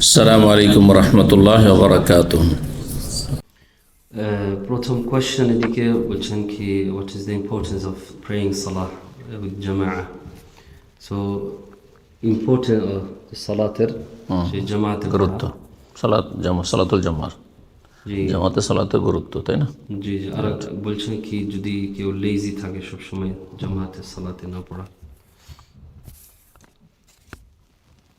আসসালামু আলাইকুম রহমতুল্লাহ বারাকাতুহ। প্রথম কোয়েশ্চেন এদিকে বলছেন কি what is the importance of praying সালাহ উইথ জামাআহ। সো ইম্পর্টেন্ট সালাতের সেই জামাতে গুরুত্ব সালাতুল জামার জি জামাতে সালাতের গুরুত্ব, তাই না? জি জি। আর বলছেন কি যদি কেউ লেজি থাকে সবসময় জামাতে সালাতে না পড়া।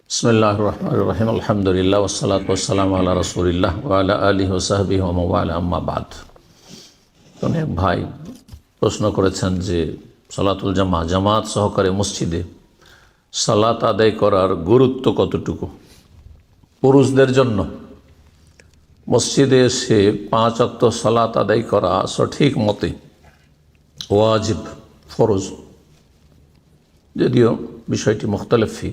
বিসমিল্লাহির রহমানির রহিম, আলহামদুলিল্লাহ ওয়াসসালাতু ওয়াসসালামু আলা রাসূলিল্লাহ ওয়া আলা আলিহি ওয়া সাহবিহি ওয়া মাওয়ালা, আম্মা বাদ। অনেক ভাই প্রশ্ন করেছেন যে সালাতুল জামাত সহকারে মসজিদে সালাত আদায় করার গুরুত্ব কতটুকু। পুরুষদের জন্য মসজিদে এসে 5 ওয়াক্ত সালাত আদায় করা সঠিক মতে ওয়াজিব, ফরজ, যদিও বিষয়টি মুখতালিফি,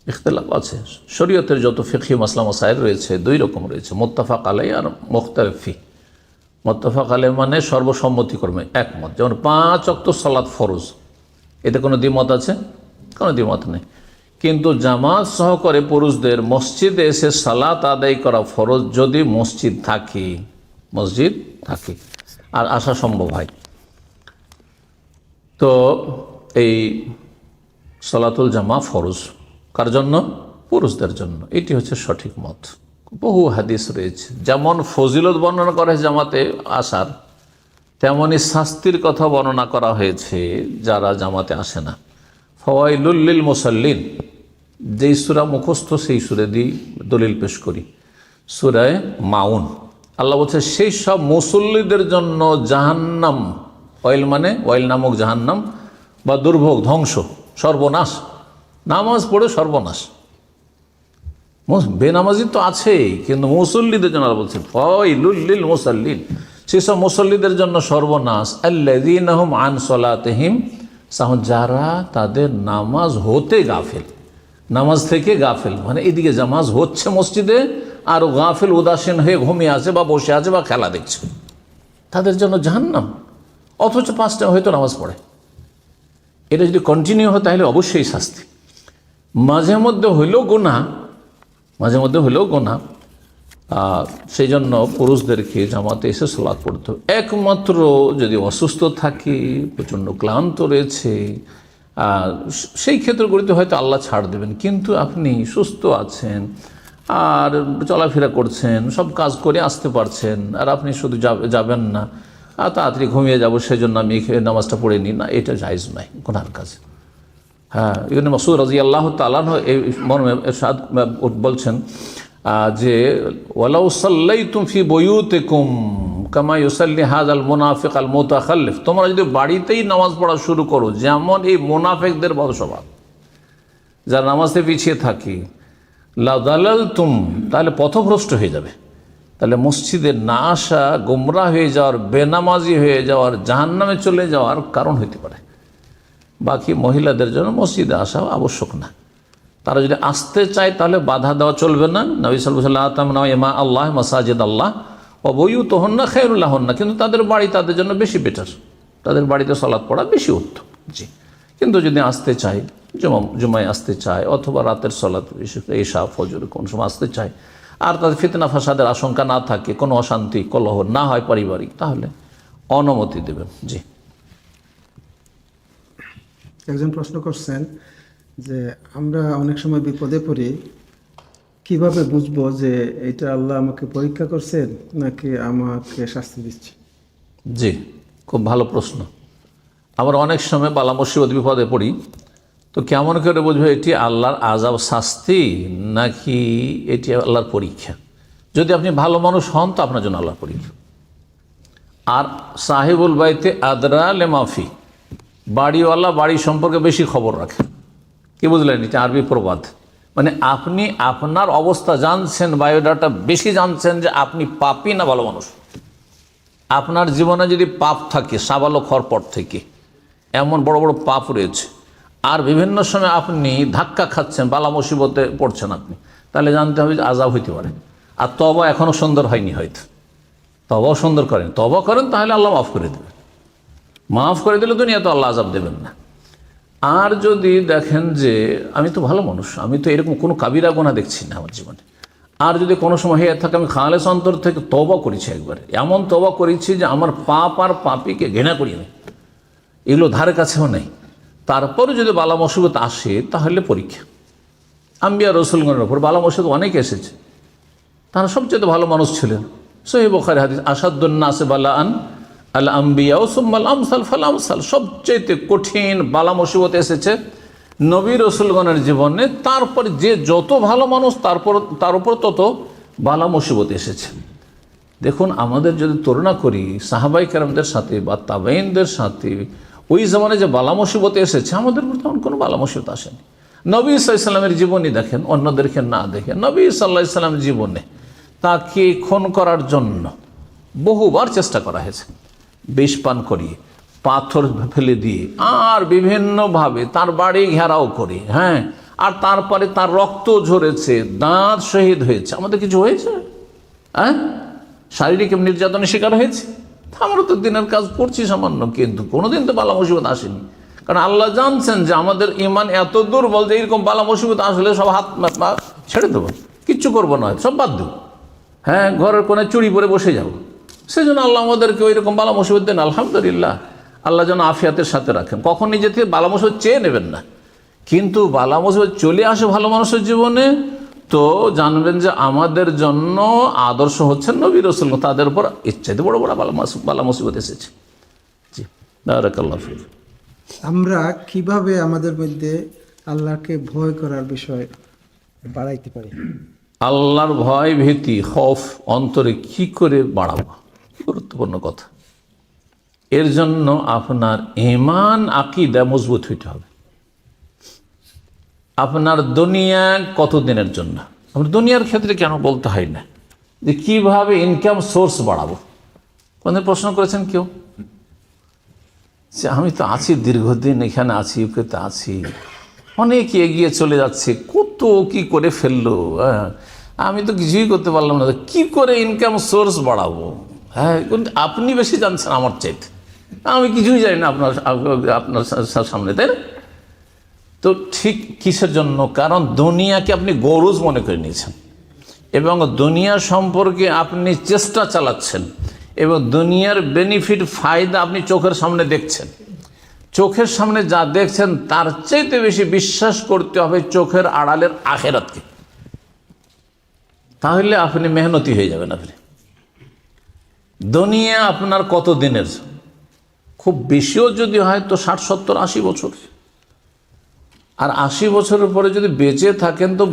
ইখতিলাফ আছে। শরীয়তের যত ফিকহি মাসলা মাসাইল রয়েছে দুই রকম রয়েছে, মুত্তাফাক আলাইহি আর মুখতালিফি। মুত্তাফাক আলাইহি মানে সর্বসম্মতিক্রমে একমত, যেমন 5 ওয়াক্ত সালাত ফরজ, এতে কোনো দ্বিমত আছে? কোনো দ্বিমত নেই। কিন্তু জামাত সহকারে পুরুষদের মসজিদে এসে সালাত আদায় করা ফরজ যদি মসজিদ থাকে আর আসা সম্ভব হয়, তো এই সালাতুল জামা ফরজ কার জন্য? পুরুষদের জন্য। এটি হচ্ছে সঠিক মত। বহু হাদিস রয়েছে, যেমন ফজিলত বর্ণনা করা হয়েছে জামাতে আসার, তেমনই শাস্তির কথা বর্ণনা করা হয়েছে যারা জামাতে আসে না। ফাওয়াইলুল লিল মুসাল্লিন, যেই সূরা মুখস্থ সেই সূরা দিয়ে দলিল পেশ করি, সূরায়ে মাউন। আল্লাহ বলছে সেই সব মুসল্লিদের জন্য জাহান্নাম, ওয়াইল মানে ওয়াইল নামক জাহান্নাম বা দুর্ভোগ, ধ্বংস, সর্বনাশ। নামাজ পড়ে সর্বনাশ। বেনামাজি তো আছেই, কিন্তু মুসল্লিদের জন্য আল্লাহ বলছে ফাওয়াইলুল লিল মুসাল্লিন, সেসব মুসল্লিদের জন্য সর্বনাশ। আল্লাযীনা হুম আন সলাতিহিম সাহুন, যারা তাদের নামাজ হতে গাফেল, নামাজ থেকে গাফেল, মানে এদিকে জামাজ হচ্ছে মসজিদে আর গাফেল উদাসীন হয়ে ঘুমিয়ে আছে বা বসে আছে বা খেলা দেখছে, তাদের জন্য জাহান্নাম। অথচ 5টা হয়তো নামাজ পড়ে। এটা যদি কন্টিনিউ হয় তাহলে অবশ্যই শাস্তি। মাঝে মধ্যে হইলেও গোনা, সেই জন্য পুরুষদেরকে জামাতে এসে সালাত পড়তে হবে। একমাত্র যদি অসুস্থ থাকে, প্রচণ্ড ক্লান্ত রয়েছে, সেই ক্ষেত্রগুলিতে হয়তো আল্লাহ ছাড় দেবেন। কিন্তু আপনি সুস্থ আছেন আর চলাফেরা করছেন, সব কাজ করে আসতে পারছেন, আর আপনি শুধু যাবেন না আর তাড়াতাড়ি ঘুমিয়ে যাবো সেই জন্য আমি নামাজটা পড়ে নিই না, এটা জায়েজ নয়, গুনার কাজ। হ্যাঁ, ইবনে মাসউদ রাদিয়াল্লাহু তাআলা এই মর্মে ইরশাদ বলছেন যে ওয়ালাউ সাল্লাইতুম ফি বুয়ুতিকুম কামা ইউসাল্লি হাযাল মুনাফিক আল মুতাখাল্লিফ, তোমরা যদি বাড়িতেই নামাজ পড়া শুরু করো যেমন এই মুনাফিকদের বদস্বভাব, যারা নামাজে পিছিয়ে থাকে, লা দালালতুম, তাহলে পথভ্রষ্ট হয়ে যাবে। তাহলে মসজিদে না আসা গোমরাহ হয়ে যাওয়ার, বেনামাজি হয়ে যাওয়ার, জাহান্নামে চলে যাওয়ার কারণ হতে পারে। বাকি মহিলাদের জন্য মসজিদে আসা আবশ্যক না। তারা যদি আসতে চায় তাহলে বাধা দেওয়া চলবে না। নবী সাল্লাল্লাহু আলাইহি ওয়াসাল্লাম ইমা আল্লাহ মাসাজিদ আল্লাহ ওয়া বুয়ুতুহুন্না খায়রুল লাহুন্না, কিন্তু তাদের বাড়ি তাদের জন্য বেশি বেটার, তাদের বাড়িতে সালাত পড়া বেশি উত্তম। জি, কিন্তু যদি আসতে চায়, জুমায় আসতে চায় অথবা রাতের সালাত এশা ফজর কোন সময় আসতে চায়, আর তাদের ফিতনা ফাসাদের আশঙ্কা না থাকে, কোনো অশান্তি কলহ না হয় পারিবারিক, তাহলে অনুমতি দেবেন। জি। একজন প্রশ্ন করছেন যে আমরা অনেক সময় বিপদে পড়ি, কিভাবে বুঝবো যে এটা আল্লাহ আমাকে পরীক্ষা করছেন নাকি আমাকে শাস্তি দিচ্ছে? জি, খুব ভালো প্রশ্ন। আমরা অনেক সময় বালা মুসিবত বিপদে পড়ি, তো কেমন করে বুঝবো এটি আল্লাহর আযাব শাস্তি নাকি এটি আল্লাহর পরীক্ষা? যদি আপনি ভালো মানুষ হন তো আপনার জন্য আল্লাহর পরীক্ষা। আর সাহিবুল বাইতে আদরা লেমাফি, বাড়িওয়ালা বাড়ি সম্পর্কে বেশি খবর রাখে। কি বুঝলেন? এটা আরবি প্রবাদ, মানে আপনি আপনার অবস্থা জানছেন, বায়োডাটা বেশি জানছেন যে আপনি পাপী না ভালো মানুষ। আপনার জীবনে যদি পাপ থাকে, সাবালক হওয়ার পর থেকে এমন বড় বড় পাপ রয়েছে, আর বিভিন্ন সময় আপনি ধাক্কা খাচ্ছেন, বালা মুসিবতে পড়ছেন আপনি, তাহলে জানতে হবে যে আযাব হইতে পারে। আর তওবা এখনও সুন্দর হয়নি, হয়তো তওবাও সুন্দর করেন, তওবা করেন তাহলে আল্লাহ মাফ করে দেবেন। মাফ করে দিলে দুনিয়াতে আল্লাহ আযাব দেবেন না। আর যদি দেখেন যে আমি তো ভালো মানুষ, আমি তো এরকম কোনো কাবিরা গোনা দেখছি না আমার জীবনে, আর যদি কোনো সময় হয়ে থাকে আমি খালেস অন্তর থেকে তওবা করেছি, একবার এমন তওবা করেছি যে আমার পাপ আর পাপীকে ঘৃণা করি না, এগুলো ধারে কাছেও নেই, তারপরে যদি বালা মুসিবত আসে তাহলে পরীক্ষা। আম্বিয়া রসুলগণের ওপর বালা মুসিবত অনেক এসেছে, তারা সবচেয়ে ভালো মানুষ ছিলেন। সহিহ বুখারী হাদিস, আসাদুন নাসে বালাআন আল আম্বিয়া ও সুম্মাল আমসাল ফাল আমসাল, সবচেয়ে কঠিন বালা মুসিবত এসেছে নবী রসুলগণের জীবনে, তারপর যে যত ভালো মানুষ তার উপর তত বালা মুসিবত এসেছে। দেখুন, আমাদের যদি তুলনা করি সাহাবাই কেরামদের সাথে বা তাবেঈনদের সাথে, ওই জামানে যে বালা মুসিবত এসেছে আমাদের উপর তেমন কোনো বালা মুসিবত আসেনি। নবী সাল্লাল্লাহু আলাইহি সাল্লামের জীবনী দেখেন, অন্যদেরকে না দেখে, নবী সাল্লাল্লাহু আলাইহি সাল্লামের জীবনে তাকে খুন করার জন্য বহুবার চেষ্টা করা হয়েছে, বিষ পান করিয়ে, পাথর ফেলে দিয়ে, আর বিভিন্নভাবে তার বাড়ি ঘেরাও করে, হ্যাঁ, আর তারপরে তার রক্ত ঝরেছে, দাঁত শহীদ হয়েছে। আমাদের কিছু হয়েছে? হ্যাঁ, শারীরিক নির্যাতনের শিকার হয়েছে? আমরা তো দিনের কাজ করছি সামান্য, কিন্তু কোনোদিন তো বালা মুসিবত আসেনি। কারণ আল্লাহ জানছেন যে আমাদের ঈমান এত দুর্বল যে এরকম বালা মুসিবত আসলে সব হাত পা ছেড়ে দেবো, কিচ্ছু করবো না, সব বাদ দেবো, হ্যাঁ, ঘরের কোণে চুরি পরে বসে যাবো। সেই জন্য আল্লাহ আমাদেরকে ওই রকম বালা মুসিবত দেন। আলহামদুলিল্লাহ, আল্লাহ যেন আফিয়াতের সাথে রাখেন। কখন নিজে থেকে বালা মুসিবত চেয়ে নেবেন না, কিন্তু বালা মুসিবত চলে আসে ভালো মানুষের জীবনে, তো জানবেন যে আমাদের জন্য আদর্শ হচ্ছেন নবী রাসূল, তাদের উপর ইচ্ছাতে বড় বড় বালা মুসিবত এসেছে। জি, বারাকাল্লাহু ফিক। আমরা কিভাবে আমাদের মধ্যে আল্লাহকে ভয় করার বিষয় বাড়াইতে পারি? আল্লাহর ভয়, ভীতি, খৌফ অন্তরে কি করে বাড়াবো, গুরুত্বপূর্ণ কথা। এর জন্য আপনার ঈমান আকীদা মজবুত হইতে হবে। আপনার দুনিয়া কতদিনের জন্য, আপনার দুনিয়ার ক্ষেত্রে কেন বলতে হয় না যে কিভাবে ইনকাম সোর্স বাড়াবো? কোনদিন প্রশ্ন করেছেন কেউ যে আমি তো আছি দীর্ঘদিন এখানে আছি, ইউকেতে আছি, অনেক এগিয়ে চলে যাচ্ছে, কত কি করে ফেললো, হ্যাঁ, আমি তো কিছুই করতে পারলাম না, কি করে ইনকাম সোর্স বাড়াবো? হ্যাঁ, কিন্তু আপনি বেশি জানছেন আমার চাইতে, আমি কিছুই জানি না আপনার সামনে, তাই না? তো ঠিক কিসের জন্য? কারণ দুনিয়াকে আপনি গরজ মনে করে নিয়েছেন, এবং দুনিয়া সম্পর্কে আপনি চেষ্টা চালাচ্ছেন, এবং দুনিয়ার বেনিফিট ফায়দা আপনি চোখের সামনে দেখছেন। চোখের সামনে যা দেখছেন তার চাইতে বেশি বিশ্বাস করতে হবে চোখের আড়ালের আখিরাতকে, তাহলে আপনি মেহনতি হয়ে যাবেন। আপনি দুনিয়া আপনার কত দিনের, খুব বেশিও যদি হয় তো 60, 70, 80 বছর, আর 80 বছরের পরে যদি বেঁচে থাকেন তো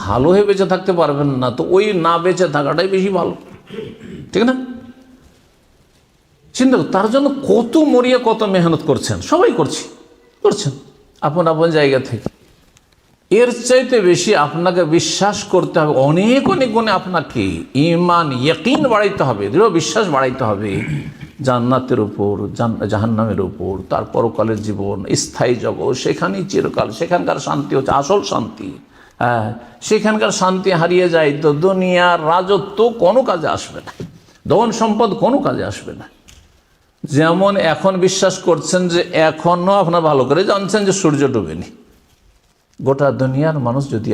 ভালো হয়ে বেঁচে থাকতে পারবেন না, তো ওই না বেঁচে থাকাটাই বেশি ভালো, ঠিক না? চিন্তা তার জন্য কত মরিয়া কত মেহনত করছেন, সবাই করছেন আপন আপন জায়গা থেকে। এর চাইতে বেশি আপনাকে বিশ্বাস করতে হবে, অনেক অনেক গুণে আপনাকে ঈমান ইয়াকিন বাড়াইতে হবে, দৃঢ় বিশ্বাস বাড়াইতে হবে জান্নাতের উপর, জাহান্নামের উপর, তার পরকালের জীবন, স্থায়ী জগৎ, সেখানেই চিরকাল, সেখানকার শান্তি হচ্ছে আসল শান্তি। হ্যাঁ, সেখানকার শান্তি হারিয়ে যায় তো দুনিয়ার রাজত্ব কোনো কাজে আসবে না, ধন সম্পদ কোনো কাজে আসবে না। যেমন এখন বিশ্বাস করছেন যে এখনও আপনার ভালো করে জানছেন যে সূর্য ডুবেনি, গোটা দুনিয়ার মানুষ যদি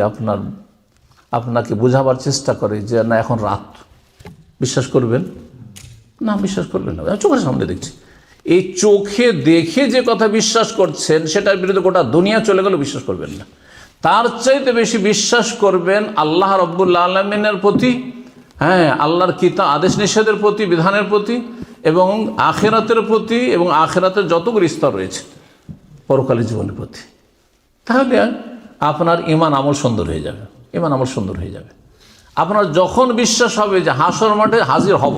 আপনাকে বোঝাবার চেষ্টা করে যে না এখন রাত, বিশ্বাস করবেন না? বিশ্বাস করবেন না, চোখের সামনে দেখছি। এই চোখে দেখে যে কথা বিশ্বাস করছেন সেটার বিরুদ্ধে গোটা দুনিয়া চলে গেলে বিশ্বাস করবেন না। তার চাইতে বেশি বিশ্বাস করবেন আল্লাহ রব্বুল আলামিনের প্রতি, হ্যাঁ, আল্লাহর কিতাব আদেশ নিষেধের প্রতি, বিধানের প্রতি, এবং আখিরাতের প্রতি, এবং আখিরাতের যতগুলো স্তর রয়েছে পরকালের জীবনের প্রতি। তাহলে আপনার ঈমান আমল সুন্দর হয়ে যাবে, ঈমান আমল সুন্দর হয়ে যাবে। আপনার যখন বিশ্বাস হবে যে হাসর মাঠে হাজির হব,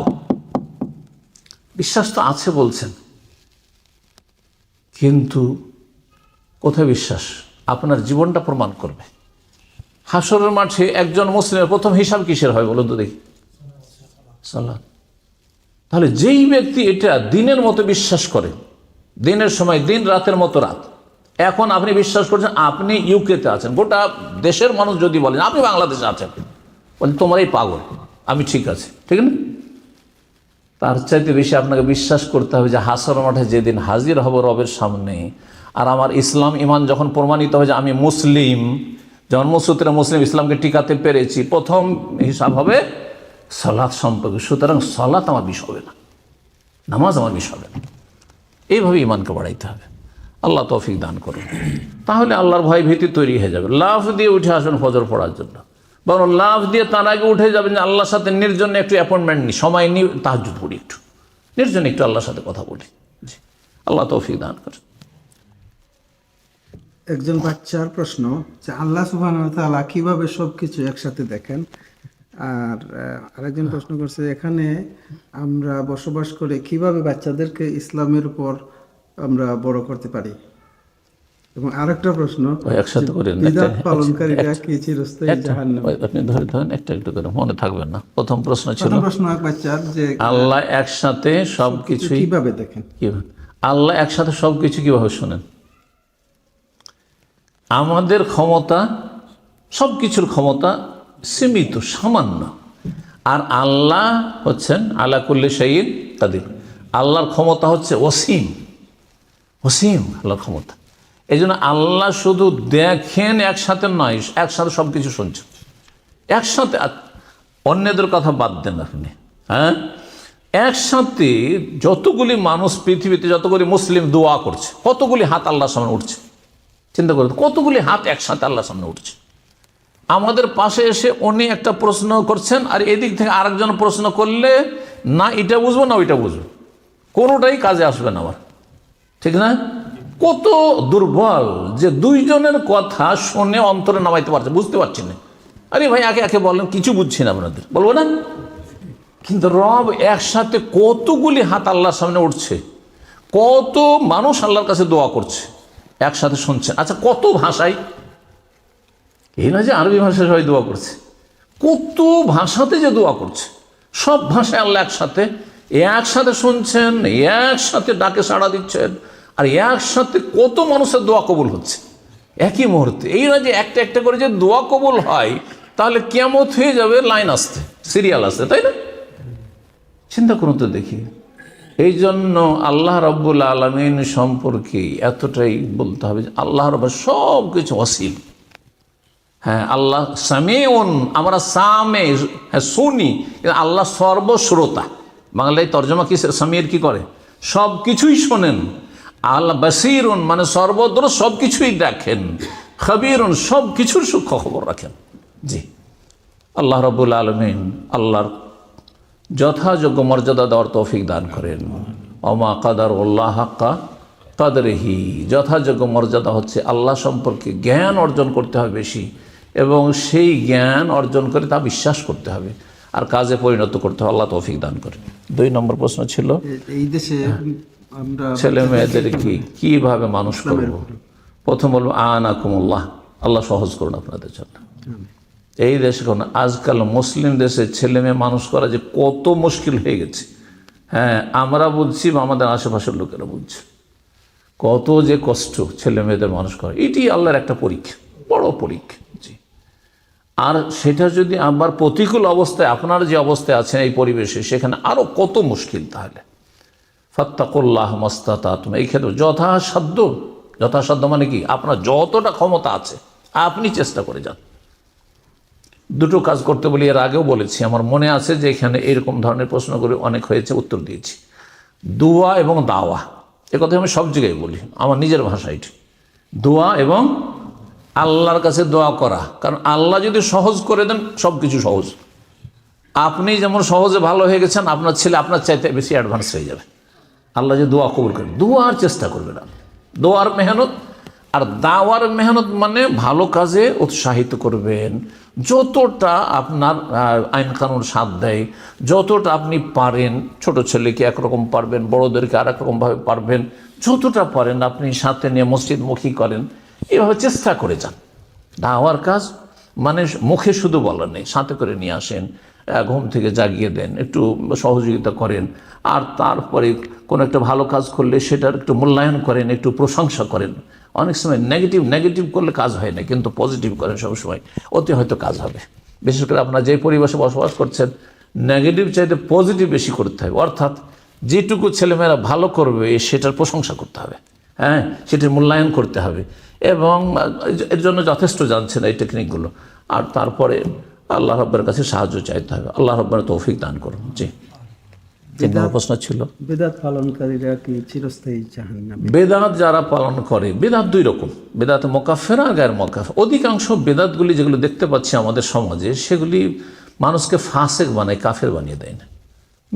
বিশ্বাস তো আছে বলছেন, কিন্তু কোথায় বিশ্বাস? আপনার জীবনটা প্রমাণ করবে। হাসরের মাঠে একজন মুসলিমের প্রথম হিসাব কিসের হয় বলুন তো দেখি? সালাত। তাহলে যেই ব্যক্তি এটা দিনের মতো বিশ্বাস করে, দিনের সময় দিন, রাতের মতো রাত, এখন আপনি বিশ্বাস করছেন আপনি ইউকেতে আছেন, গোটা দেশের মানুষ যদি বলেন আপনি বাংলাদেশে আছেন, বলেন তোমার এই পাগল, আমি ঠিক আছে, ঠিক না? তার চাইতে বেশি আপনাকে বিশ্বাস করতে হবে যে হাসর মাঠে যেদিন হাজির হব রবের সামনে, আর আমার ইসলাম ইমান যখন প্রমাণিত হয় যে আমি মুসলিম, জন্মসূত্রে মুসলিম, ইসলামকে টিকাতে পেরেছি, প্রথম হিসাব হবে সালাত সম্পর্কে। সুতরাং সালাত আমার বিষয় হবে না, নামাজ আমার বিষয় হবে না। এইভাবে ইমানকে বাড়াইতে হবে। আল্লাহ তৌফিক দান করুন। তাহলে আল্লাহর ভয় ভীতি তৈরি হয়ে যাবে। লাফ দিয়ে উঠে আসবেন ফজর পড়ার জন্য, বরং লাফ দিয়ে তার আগে উঠে যাবেন যে আল্লাহর সাথে নির্জনে একটু অ্যাপয়েন্টমেন্ট নিই, সময় নিই, তাহাজ্জুদ পড়ি, একটু নির্জনে একটু আল্লাহর সাথে কথা বলি। জি, আল্লাহ তৌফিক দান করুন। একজন বাচ্চার প্রশ্ন যে আল্লাহ সুবহানাহু ওয়া তাআলা কিভাবে সবকিছু একসাথে দেখেন। আর আরেকজন প্রশ্ন করছে, এখানে আমরা বসবাস করে কিভাবে বাচ্চাদেরকে ইসলামের উপর আমরা বড় করতে পারি। এবং আরেকটা প্রশ্ন, একসাথে করেন, বিদআত পালনকারীরা কি চিরস্থায়ী জাহান্নামে? আপনি ধরে ধরেন একটা একটু করে, মনে থাকবে না। প্রথম প্রশ্ন ছিল প্রথম প্রশ্ন এক বাচ্চার যে আল্লাহ একসাথে সবকিছুই কিভাবে দেখেন। আল্লাহ একসাথে সবকিছু কিভাবে শোনেন? আমাদের ক্ষমতা, সব কিছুর ক্ষমতা সীমিত, সামান্য। আর আল্লাহ হচ্ছেন আলা কুল্লি শাইইন কাদির। আল্লাহর ক্ষমতা হচ্ছে অসীম, অসীম আল্লাহর ক্ষমতা। এই জন্য আল্লাহ শুধু দেখেন একসাথে নয়, একসাথে সব কিছু শুনছেন একসাথে। অন্যদের কথা বাদ দেন আপনি, হ্যাঁ, একসাথে যতগুলি মানুষ পৃথিবীতে, যতগুলি মুসলিম দোয়া করছে, কতগুলি হাত আল্লাহর সামনে উঠছে, চিন্তা করুন, কতগুলি হাত একসাথে আল্লাহর সামনে উঠছে। আমাদের পাশে এসে উনি একটা প্রশ্ন করছেন, আর এদিক থেকে আরেকজন প্রশ্ন করলে না এটা বুঝবো না ওইটা বুঝবো, কোনোটাই কাজে আসবে না আমার, ঠিক না? কত দুর্বল যে দুইজনের কথা শুনে অন্তরে নামাইতে পারছে, বুঝতে পারছি না। আরে ভাই একে একে বলেন, কিছু বুঝছি না আপনাদের, বলবো না? কিন্তু রব একসাথে কতগুলি হাত আল্লাহর সামনে উঠছে, কত মানুষ আল্লাহর কাছে দোয়া করছে, একসাথে শুনছেন। আচ্ছা, কত ভাষায়, এই না যে আরবি ভাষায় সবাই দোয়া করছে, কত ভাষাতে যে দোয়া করছে, সব ভাষায় আল্লাহ একসাথে শুনছেন, একসাথে ডাকে সাড়া দিচ্ছেন, আর একসাথে কত মানুষের দোয়া কবুল হচ্ছে একই মুহূর্তে। এই না যে একটা একটা করে যে দোয়া কবুল হয়, তাহলে কিয়ামত হয়ে যাবে, লাইন আসতে, সিরিয়াল আসতে, তাই না? চিন্তা করুন তো দেখি। এই জন্য আল্লাহ রাব্বুল আলামিন সম্পর্কে এতটাই বলতে হবে যে আল্লাহ রাব্বুল সব কিছু অসীম। হ্যাঁ, আল্লাহ সামিউন, আমরা সামে, হ্যাঁ শুনি, আল্লাহ সর্বশ্রোতা। বাংলায় তর্জমা কি সামির কি করে? সব কিছুই শোনেন। আল্লাহ বাসিরুন, মানে সর্বত্র সব কিছুই দেখেন। খবীরুন, সব কিছুর সূক্ষ্ম খবর রাখেন। জি, আল্লাহ রাব্বুল আলামিন আল্লাহর যথাযোগ্য মর্যাদা দেওয়ার তৌফিক দান করেন। ওমা কাদারুল্লাহ হাক্কা কাদরিহি, যথাযোগ্য মর্যাদা হচ্ছে আল্লাহ সম্পর্কে জ্ঞান অর্জন করতে হবে বেশি, এবং সেই জ্ঞান অর্জন করে তা বিশ্বাস করতে হবে আর কাজে পরিণত করতে হবে। আল্লাহ তৌফিক দান করেন। 2 নম্বর প্রশ্ন ছিল এই দেশে আমরা ছেলে মেয়েদের কিভাবে মানুষ করব। প্রথম বলবো আনাকুমুল্লাহ, আল্লাহ সহজ করুন আপনাদের জন্য। এই দেশে কোন আজকাল মুসলিম দেশে ছেলে মেয়ে মানুষ করা যে কত মুশকিল হয়ে গেছে। হ্যাঁ, আমরা বুঝছি বা আমাদের আশেপাশের লোকেরা বুঝছে কত যে কষ্ট ছেলে মেয়েদের মানুষ করা। এটি আল্লাহর একটা পরীক্ষা, বড় পরীক্ষা। জি, আর সেটা যদি আবার প্রতিকূল অবস্থায়, আপনার যে অবস্থায় আছেন এই পরিবেশে, সেখানে আরও কত মুশকিল। তাহলে ফাত্তাকুল্লাহ মাস্তাতাতুম, এই ক্ষেত্রে যথাসাধ্য মানে কি, আপনার যতটা ক্ষমতা আছে আপনি চেষ্টা করে যান। 2টো কাজ করতে বলি, এর আগেও বলেছি, আমার মনে আছে যে এখানে এরকম ধরনের প্রশ্নগুলি অনেক হয়েছে, উত্তর দিয়েছি। দোয়া এবং দাওয়া, এ কথা আমি সব জায়গায় বলি, আমার নিজের ভাষা এটি। দোয়া এবং আল্লাহর কাছে দোয়া করা, কারণ আল্লাহ যদি সহজ করে দেন সব কিছু সহজ। আপনি যেমন সহজে ভালো হয়ে গেছেন, আপনার ছেলে আপনার চাইতে বেশি অ্যাডভান্স হয়ে যাবে। আল্লাহ যে দোয়া কবুল করেন, দোয়ার চেষ্টা করবেন, দোয়ার মেহনত। আর দাওয়ার মেহনত মানে ভালো কাজে উৎসাহিত করবেন, যতটা আপনার আইন কানুন সাথ দেয়, যতটা আপনি পারেন। ছোট ছেলেকে একরকম পারবেন, বড়োদেরকে আর একরকমভাবে পারবেন, যতটা পারেন আপনি সাথে নিয়ে মসজিদমুখী করেন, এভাবে চেষ্টা করে যান। দাওয়ার কাজ মানে মুখে শুধু বলা নেই, সাথে করে নিয়ে আসেন, ঘুম থেকে জাগিয়ে দেন, একটু সহযোগিতা করেন, আর তারপরে কোনো একটা ভালো কাজ করলে সেটার একটু মূল্যায়ন করেন, একটু প্রশংসা করেন। অনেক সময় নেগেটিভ করলে কাজ হয় না, কিন্তু পজিটিভ করেন সবসময়, ওতে হয়তো কাজ হবে। বিশেষ করে আপনার যে পরিবেশে বসবাস করছেন, নেগেটিভ চাইতে পজিটিভ বেশি করতে হবে। অর্থাৎ যেটুকু ছেলেমেয়েরা ভালো করবে সেটার প্রশংসা করতে হবে। হ্যাঁ, সেটির মূল্যায়ন করতে হবে এবং এর জন্য যথেষ্ট জানছেন এই টেকনিকগুলো। আর তারপরে আল্লাহ রব্বের কাছে সাহায্য চাইতে হবে। আল্লাহ রব্বের তৌফিক দান করুন। জি, 3 নম্বর প্রশ্ন ছিল বেদাত পালনকারীরা কি চিরস্থায়ী জাহান্নামী? বেদাত যারা পালন করে, বেদাত 2 রকম, বেদাত মোকাফেরা আর গায়ের মোকাফের। অধিকাংশ বেদাতগুলি যেগুলো দেখতে পাচ্ছি আমাদের সমাজে, সেগুলি মানুষকে ফাসেক বানায়, কাফের বানিয়ে দেয় না।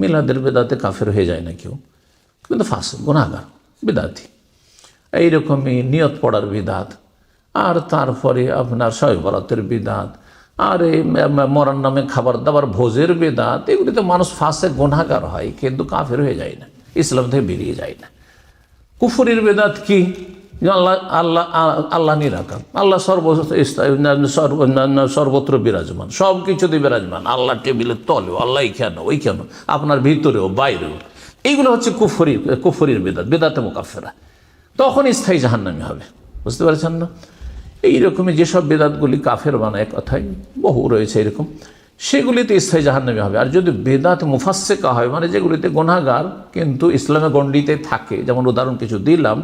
মিলাদের বেদাতে কাফের হয়ে যায় না কেউ, কিন্তু ফাসেক, গুনাহগার, বেদাতি। এইরকমই নিয়ত পড়ার বিদাত, আর তারপরে আপনার শবে বরাতের বিদাত, আর এই মরার নামে খাবার দাবার ভোজের বেদাত, এগুলিতে মানুষ ফাসেক গুনাহগার হয়, কিন্তু কাফের হয়ে যায় না, ইসলাম থেকে বেরিয়ে যায় না। কুফরির বেদাত কি? আল্লাহ আল্লাহ আল্লাহ নিরাকার, আল্লাহ সর্বত্র বিরাজমান, সব কিছুতে বিরাজমান, আল্লাহ টেবিলের তলেও, আল্লাহ কেন ওই কেন, আপনার ভিতরেও বাইরেও। এইগুলো হচ্ছে কুফরির বেদাত, বেদাতে মোকাফেরা। তখন স্থায়ী জাহান্নামী হবে, বুঝতে পারছেন না? এইরকমই যেসব বেদাতগুলি কাফের বানায়, কথাই বহু রয়েছে এরকম, সেগুলিতে স্থায়ী জাহান্নামী হবে। আর যদি বেদাত মুফাসসিকা হয়, মানে যেগুলিতে গুনাহগার কিন্তু ইসলামে গণ্ডিতে থাকে, যেমন উদাহরণ কিছু দিলাম,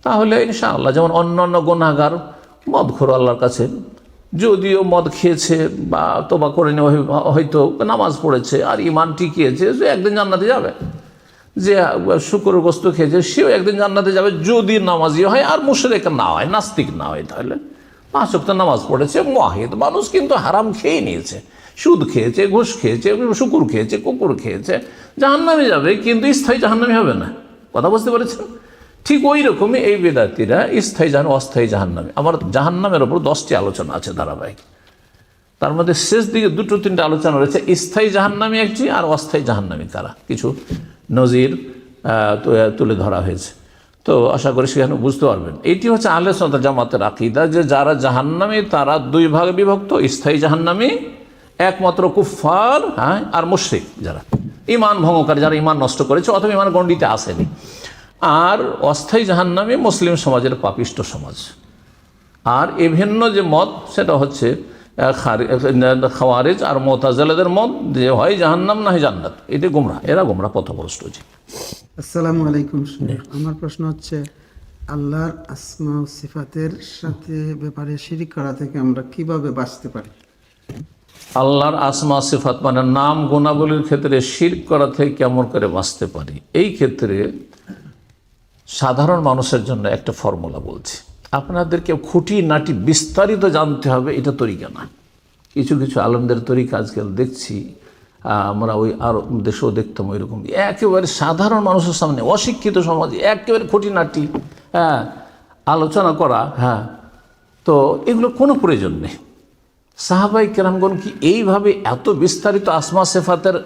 তাহলে ইনশাআল্লাহ, যেমন অন্যান্য গুনাহগার মদখোর আল্লাহর কাছে যদিও মদ খেয়েছে বা তোবা করে নেওয়া, হয়তো নামাজ পড়েছে আর ঈমান টিকিয়েছে, সে একদিন জান্নাতে যাবে। যে শুকরের গোস্ত খেয়েছে, সেও একদিন জান্নাতে যাবে যদি নামাজি হয় আর মুশরিক না হয়, নাস্তিক না হয়। তাহলে 5 ওয়াক্ত নামাজ পড়েছে, মুয়াহিদ মানুষ, কিন্তু হারাম খেয়ে নিয়েছে, সুদ খেয়েছে, ঘুষ খেয়েছে, শুকুর খেয়েছে, কুকুর খেয়েছে, জাহান্নামে যাবে, কিন্তু স্থায়ী জাহান্নামী হবে না। কথা বুঝতে পেরেছেন? ঠিক ওই রকমই এই বেদাতিরা স্থায়ী অস্থায়ী জাহান্নামী। আমার জাহান্নামের ওপর 10টি আলোচনা আছে ধারাবাহিক, তার মধ্যে শেষ দিকে 2-3টা আলোচনা রয়েছে, স্থায়ী জাহান্নামী একটি আর অস্থায়ী জাহান্নামী কারা, কিছু নজির তুলে ধরা হয়েছে। তো আশা করি সেখানে বুঝতে পারবেন। এটি হচ্ছে আহলে সুন্নাত ওয়াল জামাতের আকীদা, যে যারা জাহান্নামী তারা 2 ভাগে বিভক্ত, স্থায়ী জাহান্নামী একমাত্র কুফফার, হ্যাঁ, আর মুশরিক, যারা ঈমান ভঙ্গকারী, যারা ঈমান নষ্ট করেছে অথবা ঈমান গণ্ডিতে আসেনি। আর অস্থায়ী জাহান্নামী মুসলিম সমাজের পাপিষ্ট সমাজ। আর এ ভিন্ন যে মত, সেটা হচ্ছে খাওয়ারিজ আর মুতাজিলাদের মত, যে হয় জাহান্নাম না হয় জান্নাত। এটি গোমরাহ, এরা গোমরাহ পথভ্রষ্ট। জি, আসসালামু আলাইকুম। আমার প্রশ্ন হচ্ছে, আল্লাহর আসমা ও সিফাতের সাথে ব্যাপারে শিরক করা থেকে আমরা কিভাবে বাঁচতে পারি? আল্লাহর আসমা সিফাত মানে নাম গুণাবলীর ক্ষেত্রে শিরক করা থেকে কেমন করে বাঁচতে পারি, এই ক্ষেত্রে সাধারণ মানুষের জন্য একটা ফর্মুলা বলছি। আপনাদেরকে খুঁটিনাটি বিস্তারিত জানতে হবে, এটা তরিকা না। কিছু কিছু আলেমদের তরিকা আজকাল দেখছি, আমরা ওই আর দেশেও দেখতাম ওইরকম, একেবারে সাধারণ মানুষের সামনে, অশিক্ষিত সমাজে একেবারে খুঁটিনাটি আলোচনা করা। হ্যাঁ, তো এগুলো কোনো প্রয়োজন নেই। সাহাবাই কেরামগণ কি এইভাবে এত বিস্তারিত আসমা সিফাতের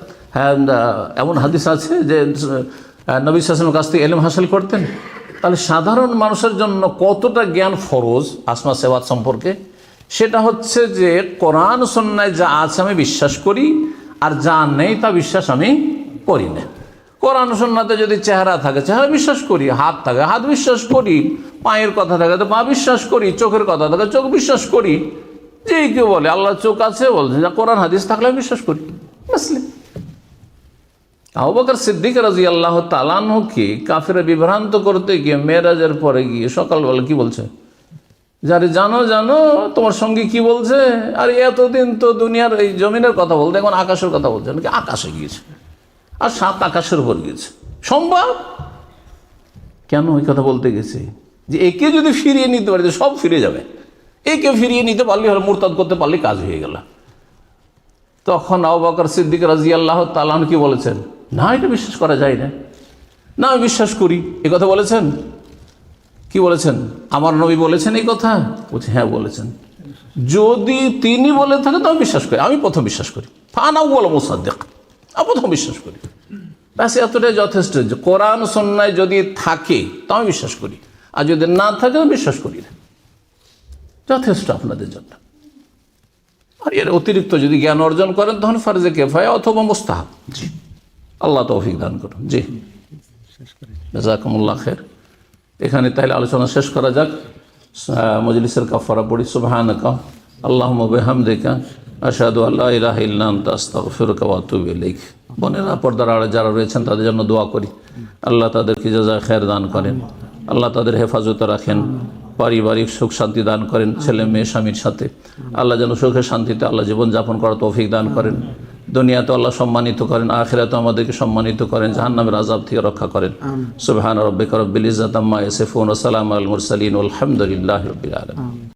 এমন হাদিস আছে যে নবী সাল্লাল্লাহু আলাইহি ওয়াসাল্লামের কাছ থেকে ইলম হাসিল করতেন? তাহলে সাধারণ মানুষের জন্য কতটা জ্ঞান ফরজ আসমা সিফাত সম্পর্কে, সেটা হচ্ছে যে কোরআন সুন্নায় যা আছে আমি বিশ্বাস করি, আর যা নেই তা বিশ্বাস আমি করি না। কোরআন সুন্নাতে যদি চেহারা থাকে চেহারা বিশ্বাস করি, হাত থাকে হাত বিশ্বাস করি, পায়ের কথা থাকে তো পা বিশ্বাস করি, চোখের কথা থাকে চোখ বিশ্বাস করি। যে কেউ বলে আল্লাহ চোখ আছে, বলছে যা কোরআন হাদিস থাকলে আমি বিশ্বাস করি। বুঝলে, আবু বকর সিদ্দিক রাদিয়াল্লাহু তাআলা আনহুকে কাফেররা বিভ্রান্ত করতে গিয়ে মেরাজের পরে গিয়ে সকালবেলা কি বলছে, যারে জানো জানো তোমার সঙ্গে কি বলছে, আর এতদিন তো দুনিয়ার এই জমিনের কথা বলতে, এখন আকাশের কথা বলছে, নাকি আকাশে গিয়েছে, আর 7 আকাশের উপর গিয়েছে। সম্ভব? কেন ওই কথা বলতে গেছে? যে একে যদি ফিরিয়ে নিতে পারে সব ফিরে যাবে, একে ফিরিয়ে নিতে পারলে হলো, মুরতাদ করতে পারলে কাজ হয়ে গেল। তখন আবু বকর সিদ্দিক রাদিয়াল্লাহু তাআলা আনহু কি বলেছেন, না এটা বিশ্বাস করা যায় না, না আমি বিশ্বাস করি, এ কথা বলেছেন। কি বলেছেন? আমার নবী বলেছেন এই কথা? বলছে হ্যাঁ বলেছেন। যদি তিনি বলে থাকেন তো আমি বিশ্বাস করি, আমি প্রথম বিশ্বাস করি, ফানাও বলো মুসাদ্দিক, আমি প্রথম বিশ্বাস করি। ব্যাস এতটাই যথেষ্ট, যে কোরআন সুন্নায় যদি থাকে তো আমি বিশ্বাস করি, আর যদি না থাকে আমি বিশ্বাস করি না, যথেষ্ট আপনাদের জন্য। আর এর অতিরিক্ত যদি জ্ঞান অর্জন করেন তখন ফারজে কিফায়া অথবা মুস্তাহাব। জি, আল্লাহ তৌফিক দান করুন। জি, জাযাকুমুল্লাহ খাইর। এখানে তাহলে আলোচনা শেষ করা যাক। মজলিসের কাফারা পড়ি। সুবহানাকা আল্লাহুম্মা বিহামদিকা আশহাদু আল্লা ইলাহা ইল্লা আনতা আস্তাগফিরুকা ওয়া আতুবু ইলাইক। বোনেরা, পর্দার আড়ে যারা রয়েছেন তাদের জন্য দোয়া করি, আল্লাহ তাদেরকে জাযায়ে খায়ের দান করেন, আল্লাহ তাদের হেফাজতে রাখেন, পারিবারিক সুখ শান্তি দান করেন, ছেলে মেয়ে স্বামীর সাথে আল্লাহ যেন সুখে শান্তিতে আল্লাহ জীবনযাপন করার তৌফিক দান করেন। দুনিয়াতে আল্লাহ সম্মানিত করেন, আখিরাতে আমাদেরকে সম্মানিত করেন, জাহান্নামের আযাব থেকে রক্ষা করেন। সুবহান রাব্বিকা রাব্বিল ইজ্জাতি আম্মা ইয়াসিফুন ওয়া সালামুন আলাল মুরসালিন ওয়াল হামদুলিল্লাহি রাব্বিল আলামিন।